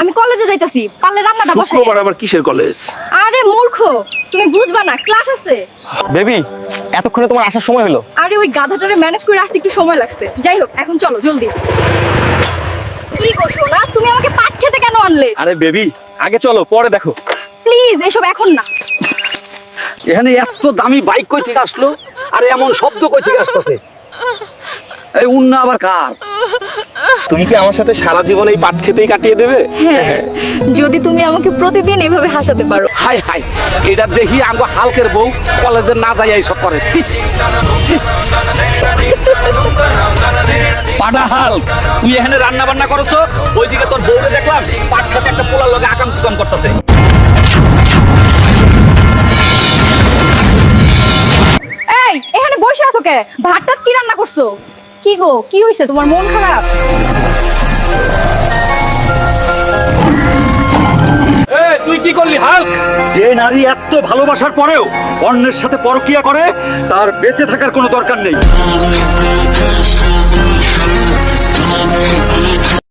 আমি কলেজে যাইতাছি, পারলে রান্নাটা বসাই। শুক্রবার আবার কিসের কলেজ? আরে মূর্খ, তুমি বুঝবা না, ক্লাস আছে। বেবি, এতক্ষণে তোমার আসার সময় হলো? আরে ওই গাধাটারে ম্যানেজ করে আসতে একটু সময় লাগছে। যাই হোক, এখন চলো জলদি। কি গো সোনা, তুমি আমাকে পাট খেতে কেন আনলে? আরে বেবি, আগে চলো, পরে দেখো। প্লিজ এসব এখন না। এখানে এত দামি বাইক কই থেকে আসলো? আর এমন শব্দ কই থেকে আসতেছে? এই উন্না আবার কার? তুমি কি আমার সাথে সারা জীবন এই পাট খেতেই কাটিয়ে দেবে? হ্যাঁ, যদি তুমি আমাকে প্রতিদিন এভাবে হাসাতে পারো। হাই হাই, এটা দেখি আমগো হালকের বউ কলেজে না যাই এইসব করে। ছি, ছি। পাটা হাল, তুই এখানে রান্না বান্না করছো, ওইদিকে তোর বউরে দেখলাম পাট খেতে একটা পোলার লগে আকাম কুকাম করতেছে। এই, এখানে বসে আছো কে? ভাতটা কি রান্না করছো? কি গো, কি হইছে, তোমার মন খারাপ? তুই কি করলি হাল্ক? যে নারী এত ভালোবাসার পরেও অন্যের সাথে পরকিয়া করে, তার বেঁচে থাকার কোনো দরকার নেই।